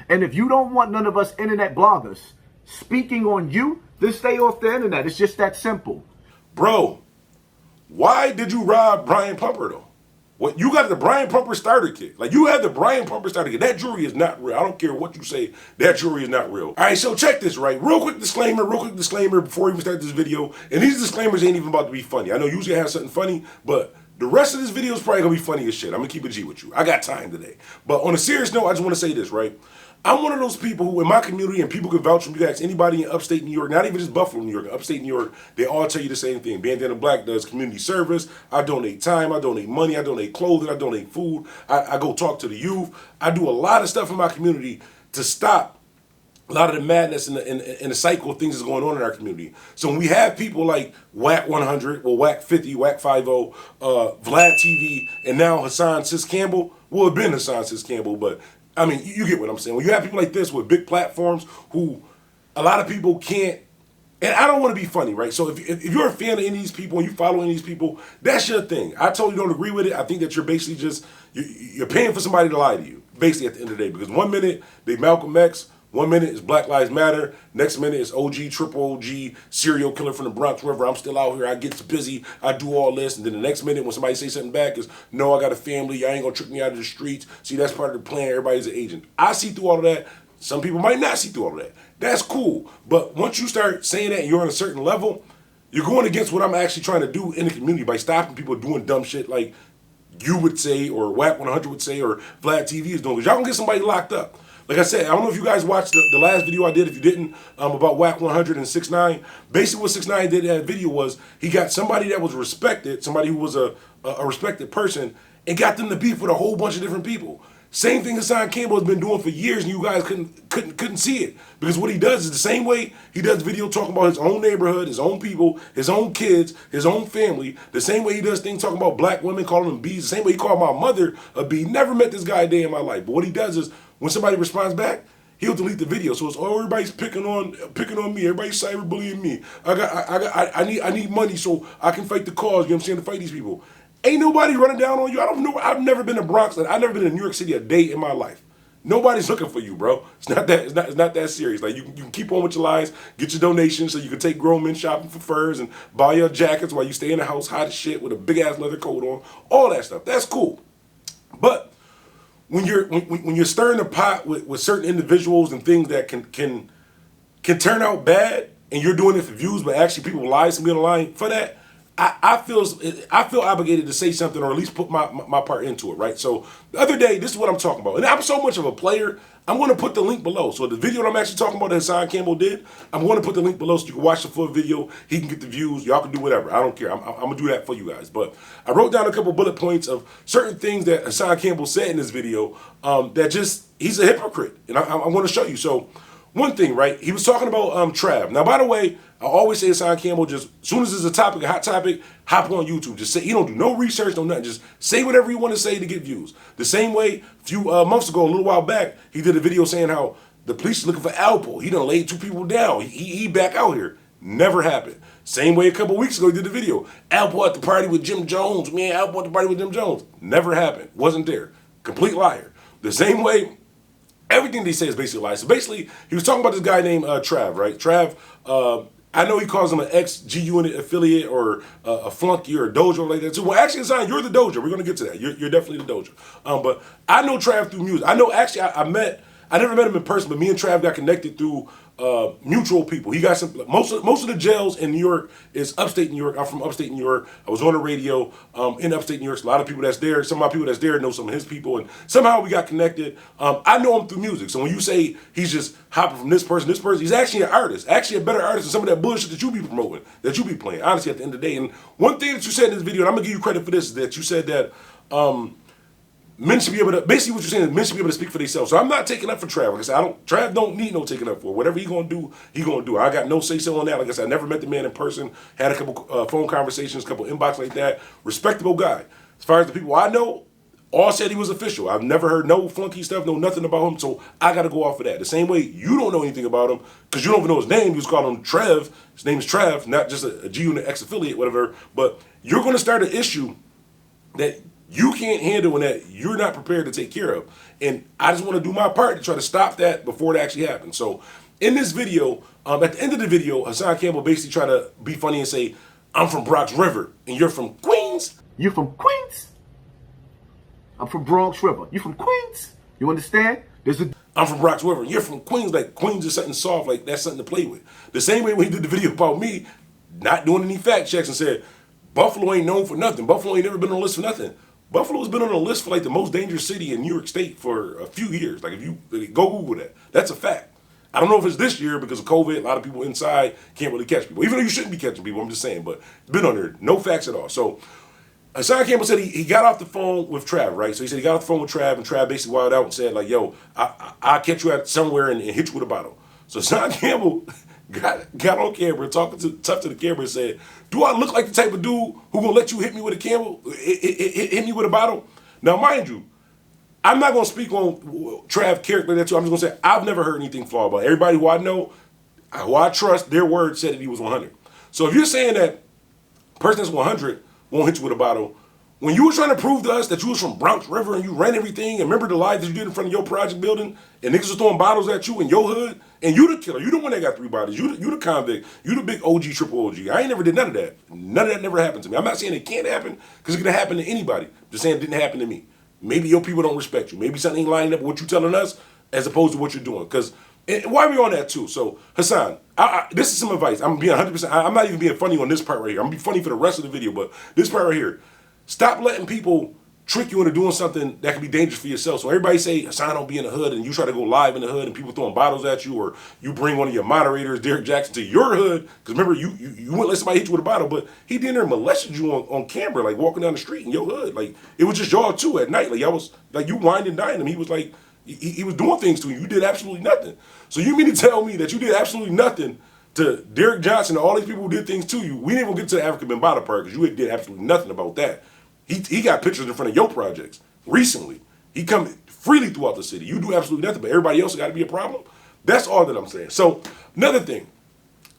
And if you don't want none of us internet bloggers speaking on you, then stay off the internet. It's just that simple. Bro, why did you rob Brian Pumper though? What, you got the Brian Pumper starter kit. Like, you had the Brian Pumper starter kit. That jewelry is not real. I don't care what you say. That jewelry is not real. All right, so check this, right? Real quick disclaimer before we even start this video. And these disclaimers ain't even about to be funny. I know usually I have something funny, but the rest of this video is probably going to be funny as shit. I'm going to keep it G with you. I got time today. But on a serious note, I just want to say this, right? I'm one of those people who, in my community, and people can vouch for me, you guys, anybody in upstate New York, not even just Buffalo, New York, upstate New York, they all tell you the same thing. Bandana Black does community service. I donate time, I donate money, I donate clothing, I donate food. I go talk to the youth. I do a lot of stuff in my community to stop a lot of the madness and the cycle of things that's going on in our community. So when we have people like Whack 100, well, Whack 50, Whack 50, Vlad TV, and now Hassan Sis Campbell, well, it's been Hassan Sis Campbell, but I mean, you get what I'm saying. When you have people like this with big platforms who a lot of people can't, and I don't want to be funny, right? So if you're a fan of any of these people and you follow any of these people, that's your thing. I totally don't agree with it. I think that you're basically just, you're paying for somebody to lie to you, basically at the end of the day. Because one minute they Malcolm X, one minute is Black Lives Matter, next minute is OG, triple OG, serial killer from the Bronx River. I'm still out here, I get busy, I do all this. And then the next minute when somebody says something back is, no, I got a family, y'all ain't gonna trick me out of the streets. See, that's part of the plan, everybody's an agent. I see through all of that. Some people might not see through all of that. That's cool. But once you start saying that and you're on a certain level, you're going against what I'm actually trying to do in the community by stopping people doing dumb shit like you would say, or Whack 100 would say, or Vlad TV is doing. Because y'all gonna get somebody locked up. Like I said, I don't know if you guys watched the last video I did. If you didn't, about Whack 100 and 6ix9ine. Basically what 6ix9ine did in that video was he got somebody that was respected, somebody who was a respected person, and got them to beef with a whole bunch of different people. Same thing Hassan Campbell has been doing for years, and you guys couldn't see it. Because what he does is the same way he does video talking about his own neighborhood, his own people, his own kids, his own family. The same way he does things talking about black women, calling them bees. The same way he called my mother a bee. Never met this guy a day in my life. But what he does is when somebody responds back, he'll delete the video. So it's, oh, everybody's picking on me. Everybody's cyberbullying me. I need money so I can fight the cause. You know what I'm saying? To fight these people. Ain't nobody running down on you. I don't know. I've never been to Bronx. I've never been to New York City a day in my life. Nobody's looking for you, bro. It's not that serious. Like you can keep on with your lies, get your donations so you can take grown men shopping for furs and buy your jackets while you stay in the house hot as shit with a big ass leather coat on. All that stuff. That's cool. But when you're stirring the pot with certain individuals and things that can turn out bad, and you're doing it for views, but actually people lies to me on the line for that, I feel obligated to say something, or at least put my part into it, right? So the other day, this is what I'm talking about. And I'm so much of a player, I'm going to put the link below. So the video that I'm actually talking about that Hassan Campbell did, I'm going to put the link below so you can watch the full video. He can get the views. Y'all can do whatever. I don't care. I'm going to do that for you guys. But I wrote down a couple bullet points of certain things that Hassan Campbell said in this video that just, he's a hypocrite. And I want to show you. So one thing, right? He was talking about Trav. Now, by the way, I always say Hassan Campbell, just as soon as there's a topic, a hot topic, hop on YouTube. Just say, he don't do no research, no nothing. Just say whatever you want to say to get views. The same way, a few months ago, a little while back, he did a video saying how the police is looking for Alpo. He done laid 2 people down. He back out here. Never happened. Same way a couple weeks ago, he did the video. Alpo at the party with Jim Jones. Man, Alpo at the party with Jim Jones. Never happened. Wasn't there. Complete liar. The same way, everything they say is basically a lie. So basically, he was talking about this guy named Trav, right? Trav, I know he calls him an ex-G-Unit affiliate or a flunky or a dojo like that too. Well, actually, Hassan, you're the dojo. We're going to get to that. You're definitely the dojo. But I know Trav through music. I know, actually, I never met him in person, but me and Trav got connected through mutual people. He got some, most of the jails in New York is upstate New York. I'm from upstate New York. I was on the radio in upstate New York. So a lot of people that's there, some of my people that's there know some of his people, and somehow we got connected. I know him through music. So when you say he's just hopping from this person, he's actually an artist, actually a better artist than some of that bullshit that you be promoting, that you be playing, honestly, at the end of the day. And one thing that you said in this video, and I'm gonna give you credit for this, is that you said that men should be able to, basically what you're saying is men should be able to speak for themselves. So I'm not taking up for Trav. Like I said, Trav don't need no taking up for. Whatever he gonna do, he gonna do. I got no say-so on that. Like I said, I never met the man in person, had a couple phone conversations, a couple inbox like that. Respectable guy. As far as the people I know, all said he was official. I've never heard no flunky stuff, no nothing about him, so I gotta go off of that. The same way you don't know anything about him, because you don't even know his name. You just call him Trev. His name is Trev, not just a G-Unit ex-affiliate, whatever. But you're gonna start an issue that You can't handle when that you're not prepared to take care of. And I just want to do my part to try to stop that before it actually happens. So in this video, at the end of the video, Hassan Campbell basically tried to be funny and say, I'm from Bronx River and you're from Queens. You from Queens? I'm from Bronx River. You from Queens? You understand? I'm from Bronx River. You're from Queens. Like, Queens is something soft. Like, that's something to play with. The same way when he did the video about me, not doing any fact checks and said, Buffalo ain't known for nothing. Buffalo ain't never been on a list for nothing. Buffalo's been on a list for like the most dangerous city in New York State for a few years. Like, if you go Google that, that's a fact. I don't know if it's this year because of COVID. A lot of people inside can't really catch people. Even though you shouldn't be catching people, I'm just saying. But it's been on there. No facts at all. So Hassan Campbell said he got off the phone with Trav, right? So he said he got off the phone with Trav, and Trav basically wilded out and said, like, yo, I'll catch you at somewhere and hit you with a bottle. So Hassan Campbell got on camera, talking tough to the camera and said, do I look like the type of dude who gonna let you hit me with a hit me with a bottle? Now, mind you, I'm not gonna speak on Trav character that too. I'm just gonna say I've never heard anything flawed about it. Everybody who I know, who I trust, their word said that he was 100. So if you're saying that person that's 100 won't hit you with a bottle, when you were trying to prove to us that you was from Bronx River and you ran everything, and remember the live that you did in front of your project building, and niggas was throwing bottles at you in your hood, and you the killer, you the one that got 3 bodies, you the convict, you the big OG, triple OG. I ain't never did none of that. None of that never happened to me. I'm not saying it can't happen, because it could happen to anybody. I'm just saying it didn't happen to me. Maybe your people don't respect you. Maybe something ain't lining up with what you telling us as opposed to what you're doing. Because why are we on that too? So Hassan, this is some advice. I'm being 100%. I'm not even being funny on this part right here. I'm gonna be funny for the rest of the video, but this part right here. Stop letting people trick you into doing something that can be dangerous for yourself. So everybody say Hassan don't be in the hood, and you try to go live in the hood, and people throwing bottles at you, or you bring one of your moderators, Derek Jackson, to your hood. Because remember, you wouldn't let somebody hit you with a bottle, but he did there and molested you on camera, like walking down the street in your hood. Like, it was just y'all two at night. Like, y'all was like, you wined and dined him. He was like, he was doing things to you. You did absolutely nothing. So you mean to tell me that you did absolutely nothing to Derek Johnson and all these people who did things to you? We didn't even get to the African Bambaataa part because you did absolutely nothing about that. He got pictures in front of your projects recently. He come freely throughout the city. You do absolutely nothing, but everybody else got to be a problem. That's all that I'm saying. So another thing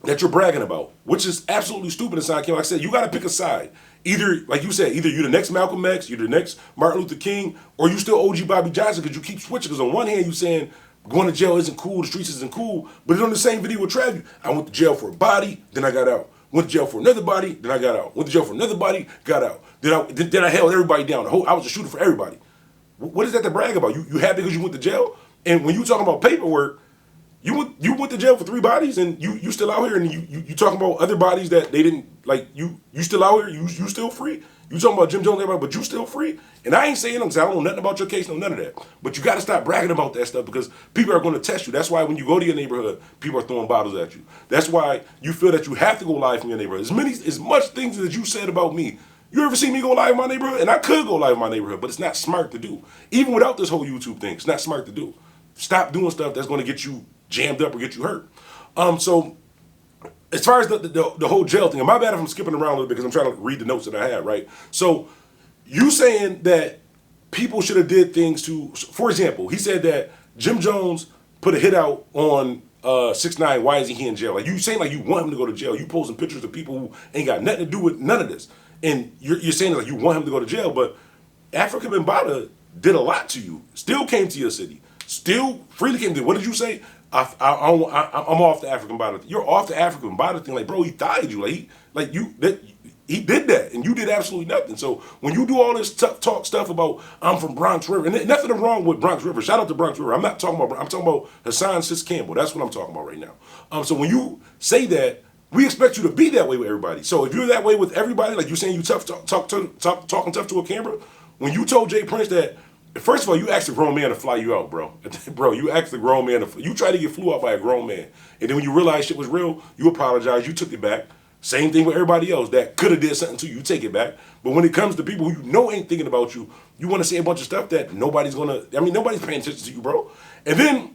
that you're bragging about, which is absolutely stupid, Hassan Campbell, like I said, you got to pick a side. Either, like you said, either you're the next Malcolm X, you're the next Martin Luther King, or you still OG Bobby Johnson because you keep switching. Because on one hand, you saying going to jail isn't cool, the streets isn't cool, but it's on the same video with Trav. I went to jail for a body, then I got out. Went to jail for another body, then I got out. Went to jail for another body, got out. Then I held everybody down. I was a shooter for everybody. What is that to brag about? You happy because you went to jail? And when you talking about paperwork, you went to jail for 3 bodies, and you still out here, and you talking about other bodies that they didn't like. You still out here? You still free? You talking about Jim Jones, everybody, but you still free? And I ain't saying them because I don't know nothing about your case, no none of that. But you got to stop bragging about that stuff because people are going to test you. That's why when you go to your neighborhood, people are throwing bottles at you. That's why you feel that you have to go live from your neighborhood. As much things that you said about me. You ever see me go live in my neighborhood? And I could go live in my neighborhood, but it's not smart to do. Even without this whole YouTube thing, it's not smart to do. Stop doing stuff that's going to get you jammed up or get you hurt. So as far as the whole jail thing, and my bad if I'm skipping around a little bit because I'm trying to read the notes that I had, right? So you saying that people should have did things to, for example, he said that Jim Jones put a hit out on 6ix9ine. Why is he in jail? Like, you saying like you want him to go to jail. You posting pictures of people who ain't got nothing to do with none of this. And you're saying like you want him to go to jail, but African Bambaataa did a lot to you. Still came to your city. Still freely came to you. What did you say? I'm off the African Bambaataa. You're off the African Bambaataa thing. Like, bro, he thied you. He did that, and you did absolutely nothing. So when you do all this tough talk stuff about I'm from Bronx River, and nothing wrong with Bronx River. Shout out to Bronx River. I'm talking about Hassan Campbell. That's what I'm talking about right now. So when you say that, we expect you to be that way with everybody. So if you're that way with everybody, like you're saying you talking tough to a camera, when you told Jay Prince that, first of all, you asked a grown man to fly you out, bro. Bro, you asked a grown man you tried to get flew out by a grown man. And then when you realized shit was real, you apologized, you took it back. Same thing with everybody else that could have did something to you, you take it back. But when it comes to people who you know ain't thinking about you, you want to say a bunch of stuff that nobody's paying attention to you, bro. And then,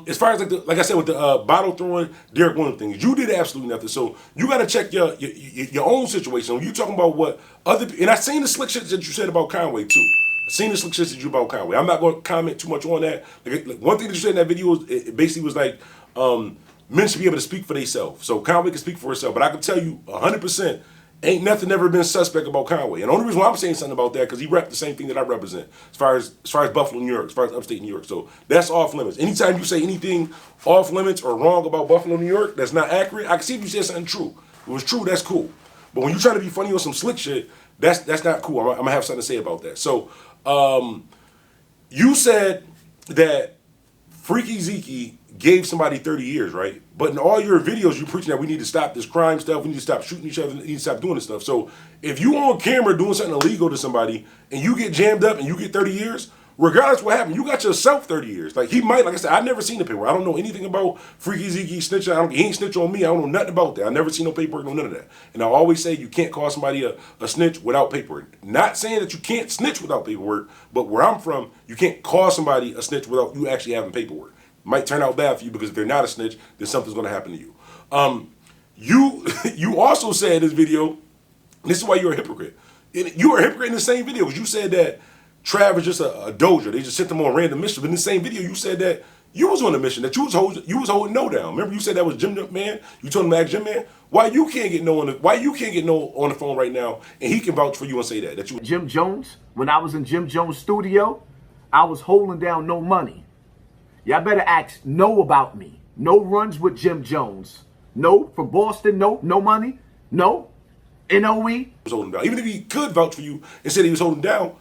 as far as like I said with the bottle throwing, Derek Williams thing, you did absolutely nothing. So you got to check your own situation. When you talking about what other, and I seen the slick shit that you said about Conway too. I seen the slick shit that you about Conway. I'm not going to comment too much on that. Like one thing that you said in that video was it basically was like men should be able to speak for themselves. So Conway can speak for herself, but I can tell you 100%. Ain't nothing ever been suspect about Conway. And the only reason why I'm saying something about that, because he rep the same thing that I represent, as far as Buffalo, New York, as far as upstate New York. So that's off limits. Anytime you say anything off limits or wrong about Buffalo, New York, that's not accurate, I can see if you said something true. If it was true, that's cool. But when you're trying to be funny on some slick shit, that's not cool. I'm gonna have something to say about that. So you said that Freaky Zeke gave somebody 30 years, right? But in all your videos, you're preaching that we need to stop this crime stuff, we need to stop shooting each other, we need to stop doing this stuff. So if you on camera doing something illegal to somebody and you get jammed up and you get 30 years, regardless of what happened, you got yourself 30 years. Like he might, like I said, I've never seen the paperwork. I don't know anything about Freaky Zeke snitching. He ain't snitch on me. I don't know nothing about that. I never seen no paperwork, no none of that. And I always say you can't call somebody a snitch without paperwork. Not saying that you can't snitch without paperwork, but where I'm from, you can't call somebody a snitch without you actually having paperwork. Might turn out bad for you because if they're not a snitch, then something's going to happen to you. You also said in this video, this is why you're a hypocrite. You were a hypocrite in the same video because you said that Trav is just a doja. They just sent them on random missions. But in the same video, you said that you was on a mission, that you was holding no down. Remember you said that was Jim Man? You told him to ask Jim Man? Why you can't get no on the phone right now and he can vouch for you and say that you Jim Jones, when I was in Jim Jones' studio, I was holding down no money. Y'all better ask No about me. No runs with Jim Jones. No from Boston. No money. No. NOE. was holding down. Even if he could vouch for you and said he was holding down,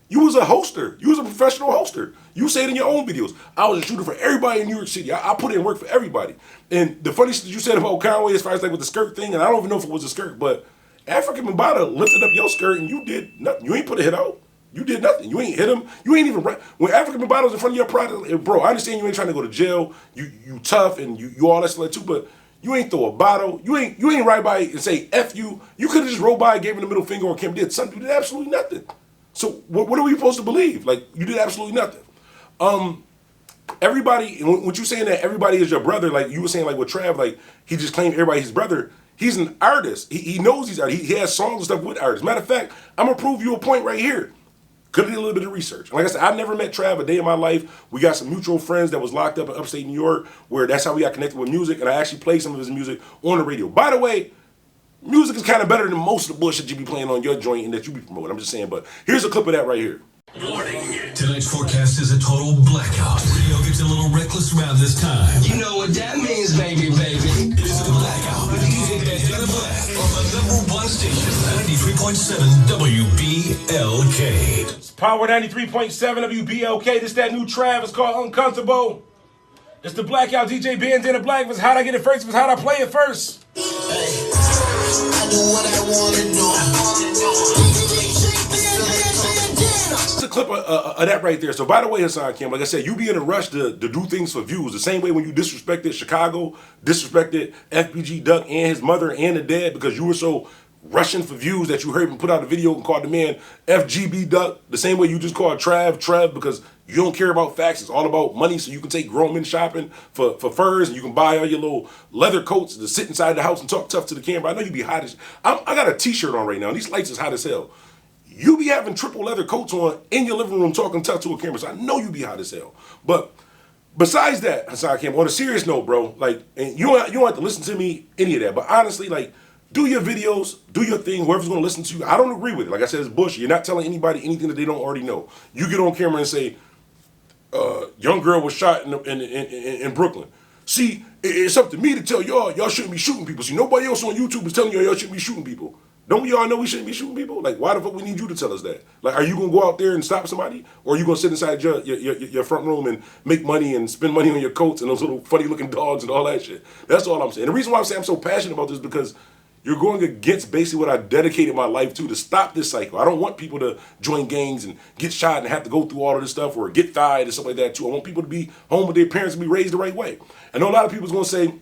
you was a hoster. You was a professional hoster. You say it in your own videos. I was a shooter for everybody in New York City. I put in work for everybody. And the funny shit you said about Conway as far as like with the skirt thing, and I don't even know if it was a skirt, but African Bambaataa lifted up your skirt and you did nothing. You ain't put a hit out. You did nothing. You ain't hit him. You ain't even right. When African Bambaataa was in front of your product, bro, I understand you ain't trying to go to jail. You tough and you all that stuff too, but you ain't throw a bottle. You ain't right by and say F you. You could have just rolled by and gave him the middle finger or Kim did something. You did absolutely nothing. So what are we supposed to believe? Like you did absolutely nothing. Everybody, what you saying that everybody is your brother, like you were saying like with Trav, like he just claimed everybody his brother. He's an artist. He knows he's artist. He has songs and stuff with artists. Matter of fact, I'm gonna prove you a point right here. Could have did a little bit of research. Like I said, I've never met Trav a day in my life. We got some mutual friends that was locked up in upstate New York, where that's how we got connected with music, and I actually played some of his music on the radio. By the way, music is kind of better than most of the bullshit you be playing on your joint and that you be promoting. I'm just saying, but here's a clip of that right here. Warning. Tonight's forecast is a total blackout. Radio gets a little reckless around this time. You know what that means, baby. It is a blackout with DJ Bandana Black on the #1 station, 93.7 WBLK. It's Power 93.7 WBLK. This that new Trav. It's called Uncomfortable. It's the blackout. DJ Bandana Black. Was how'd I get it first? Was how'd I play it first? Hey, I do what I wanna do. It's a clip of that right there. So by the way, Hassan Kim, like I said, you be in a rush to do things for views. The same way when you disrespected Chicago, disrespected FBG Duck and his mother and the dad because you were so rushing for views that you heard him put out a video and called the man FGB Duck. The same way you just called Trav because you don't care about facts. It's all about money so you can take grown men shopping for furs and you can buy all your little leather coats to sit inside the house and talk tough to the camera. I know you be hot as... I got a t-shirt on right now and these lights is hot as hell. You be having triple leather coats on in your living room talking tough to a camera, so I know you be hot as hell. But besides that, Hassan Kim, on a serious note, bro, like, and you don't have to listen to me, any of that, but honestly, like, do your videos, do your thing, whoever's going to listen to you. I don't agree with it. Like I said, it's bullshit. You're not telling anybody anything that they don't already know. You get on camera and say, young girl was shot in Brooklyn. See, it's up to me to tell y'all shouldn't be shooting people. See, nobody else on YouTube is telling y'all shouldn't be shooting people. Don't we all know we shouldn't be shooting people? Like, why the fuck we need you to tell us that? Like, are you going to go out there and stop somebody? Or are you going to sit inside your front room and make money and spend money on your coats and those little funny-looking dogs and all that shit? That's all I'm saying. The reason why I'm saying I'm so passionate about this is because you're going against basically what I dedicated my life to stop this cycle. I don't want people to join gangs and get shot and have to go through all of this stuff or get fired and stuff like that, too. I want people to be home with their parents and be raised the right way. I know a lot of people's going to say,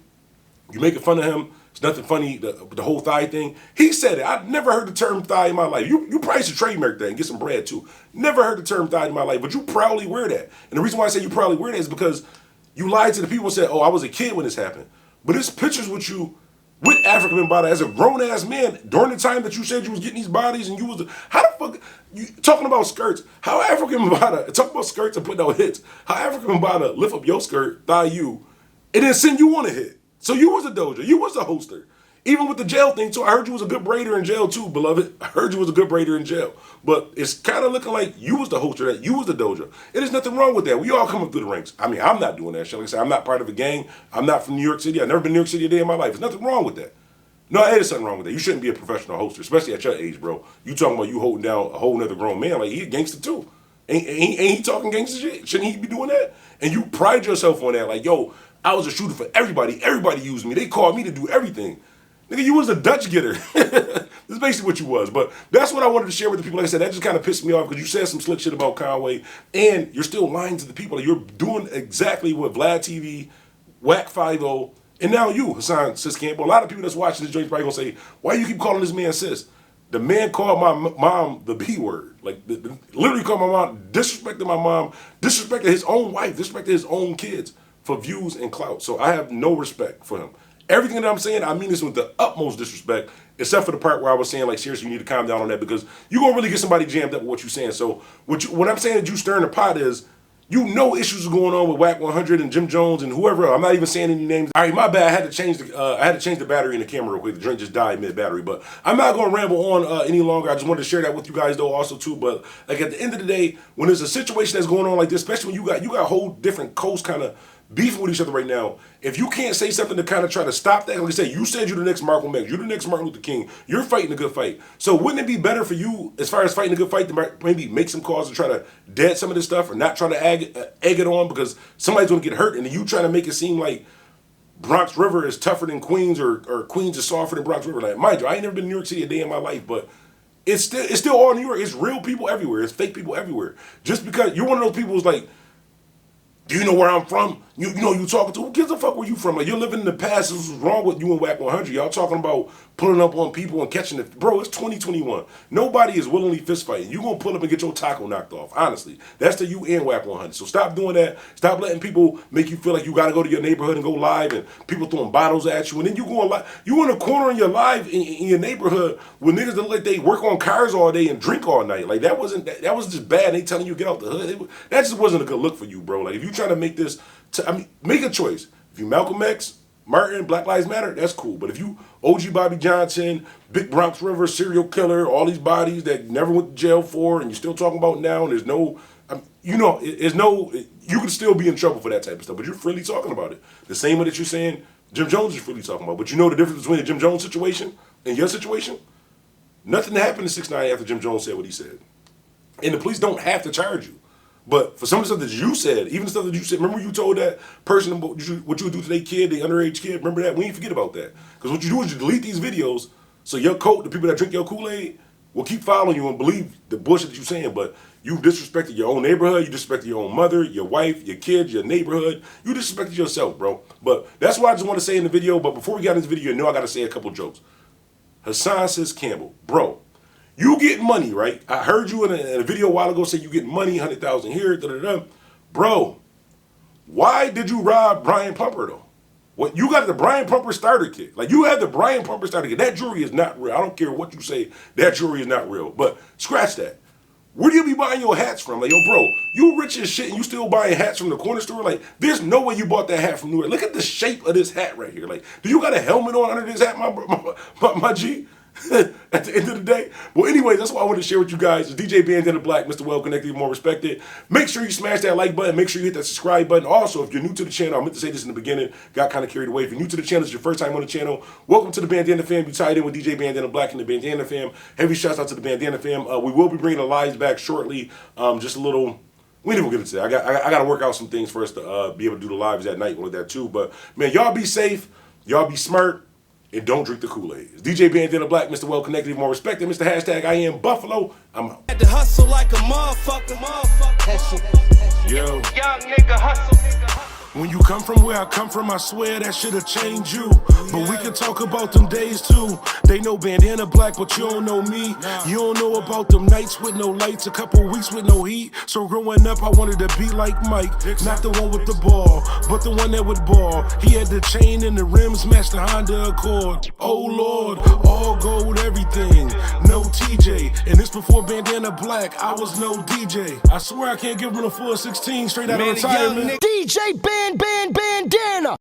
you're making fun of him. It's nothing funny, the whole thigh thing. He said it. I've never heard the term thigh in my life. You probably should trademark that and get some bread too. Never heard the term thigh in my life, but you proudly wear that. And the reason why I say you proudly wear that is because you lied to the people and said, oh, I was a kid when this happened. But it's pictures with you with African Bambaataa as a grown-ass man during the time that you said you was getting these bodies and you was, how the fuck, you talking about skirts, how African Bambaataa, talking about skirts and putting out hits, how African Bambaataa lift up your skirt, thigh you, and then send you on a hit. So you was a doja, you was a hoster. Even with the jail thing too, I heard you was a good braider in jail too, beloved. I heard you was a good braider in jail. But it's kind of looking like you was the host of that. You was the dojo. And there's nothing wrong with that. We all come up through the ranks. I mean, I'm not doing that shit. Like I said, I'm not part of a gang. I'm not from New York City. I've never been to New York City a day in my life. There's nothing wrong with that. No, there's something wrong with that. You shouldn't be a professional hoster, especially at your age, bro. You talking about you holding down a whole nother grown man. Like, he a gangster too. Ain't he talking gangster shit? Shouldn't he be doing that? And you pride yourself on that. Like, yo, I was a shooter for everybody. Everybody used me. They called me to do everything. Nigga, you was a Dutch getter. This is basically what you was. But that's what I wanted to share with the people. Like I said, that just kind of pissed me off because you said some slick shit about Conway, and you're still lying to the people. You're doing exactly what Vlad TV, Whack 50, and now you, Hassan, Sis Campbell. A lot of people that's watching this joint probably going to say, why you keep calling this man sis? The man called my mom the B word. Like, literally called my mom, disrespected my mom, disrespected his own wife, disrespected his own kids for views and clout. So I have no respect for him. Everything that I'm saying, I mean this with the utmost disrespect, except for the part where I was saying, like, seriously, you need to calm down on that because you're going to really get somebody jammed up with what you're saying. So what I'm saying that you stirring the pot is, you know issues are going on with Whack 100 and Jim Jones and whoever else. I'm not even saying any names. All right, my bad. I had to change the battery in the camera real quick. The drink just died mid-battery. But I'm not going to ramble on any longer. I just wanted to share that with you guys, though, also, too. But, like, at the end of the day, when there's a situation that's going on like this, especially when you got whole different coasts kind of beefing with each other right now, if you can't say something to kind of try to stop that, like I say, you said you're the next Malcolm X, you're the next Martin Luther King, you're fighting a good fight. So wouldn't it be better for you, as far as fighting a good fight, to maybe make some calls to try to dead some of this stuff or not try to egg it on because somebody's going to get hurt and then you trying to make it seem like Bronx River is tougher than Queens or Queens is softer than Bronx River. Like, mind you, I ain't never been to New York City a day in my life, but it's still all New York. It's real people everywhere. It's fake people everywhere. Just because you're one of those people who's like, do you know where I'm from? You know you talking to? Who gives a fuck where you from? Like, you're living in the past. This is wrong with you and Whack 100. Y'all talking about pulling up on people and catching it. Bro, it's 2021. Nobody is willingly fist fighting. You gonna pull up and get your taco knocked off. Honestly, that's to you and Whack 100. So stop doing that. Stop letting people make you feel like you gotta go to your neighborhood and go live and people throwing bottles at you. And then you going live. You in a corner in your live in your neighborhood with niggas that like they work on cars all day and drink all night. Like, that was just bad. They telling you to get out the hood. That just wasn't a good look for you, bro. Like, if you trying to make this, make a choice. If you Malcolm X, Martin, Black Lives Matter, that's cool. But if you OG Bobby Johnson, Big Bronx River, serial killer, all these bodies that never went to jail for, and you're still talking about now, and there's no, you can still be in trouble for that type of stuff, but you're freely talking about it. The same way that you're saying Jim Jones is freely talking about. But you know the difference between the Jim Jones situation and your situation? Nothing happened in 6ix9ine after Jim Jones said what he said. And the police don't have to charge you. But for some of the stuff that you said, even the stuff that you said, remember you told that person about what you would do to their kid, their underage kid? Remember that? We ain't forget about that. Because what you do is you delete these videos so the people that drink your Kool-Aid will keep following you and believe the bullshit that you're saying. But you disrespected your own neighborhood, you disrespected your own mother, your wife, your kids, your neighborhood. You disrespected yourself, bro. But that's what I just want to say in the video. But before we got in this video, you know I got to say a couple jokes. Hassan Sis Campbell, bro. You get money, right? I heard you in a video a while ago say you get money, 100,000 here, da-da-da. Bro, why did you rob Brian Pumper, though? What, you got the Brian Pumper starter kit. Like, you had the Brian Pumper starter kit. That jewelry is not real. I don't care what you say. That jewelry is not real. But scratch that. Where do you be buying your hats from? Like, yo, bro, you rich as shit and you still buying hats from the corner store? Like, there's no way you bought that hat from New York. Look at the shape of this hat right here. Like, do you got a helmet on under this hat, my G? At the end of the day. Well, anyways, that's what I wanted to share with you guys. It's DJ Bandana Black, Mr. Well Connected, more respected. Make sure you smash that like button. Make sure you hit that subscribe button. Also, if you're new to the channel, I meant to say this in the beginning, got kind of carried away. If you're new to the channel, it's your first time on the channel, welcome to the Bandana fam. You tied in with DJ Bandana Black and the Bandana fam. Heavy shouts out to the Bandana fam. We will be bringing the lives back shortly. Just a little... We didn't even get into that. I got to work out some things for us to be able to do the lives that night with that too. But, man, y'all be safe. Y'all be smart. And don't drink the Kool-Aid. It's DJ Bandana Black, Mr. Well Connected, more respected, Mr. Hashtag I am Buffalo. I'm out. Had to hustle like a motherfucker. Yo. Young nigga hustle. When you come from where I come from, I swear that shit'll change you. But we can talk about them days too. They know Bandana Black, but you don't know me. You don't know about them nights with no lights, a couple weeks with no heat. So growing up, I wanted to be like Mike. Not the one with the ball, but the one that would ball. He had the chain and the rims, matched the Honda Accord. Oh Lord, all gold, everything. No TJ, and this before Bandana Black, I was no DJ. I swear I can't give him a full 16 straight out of retirement. DJ Bandana.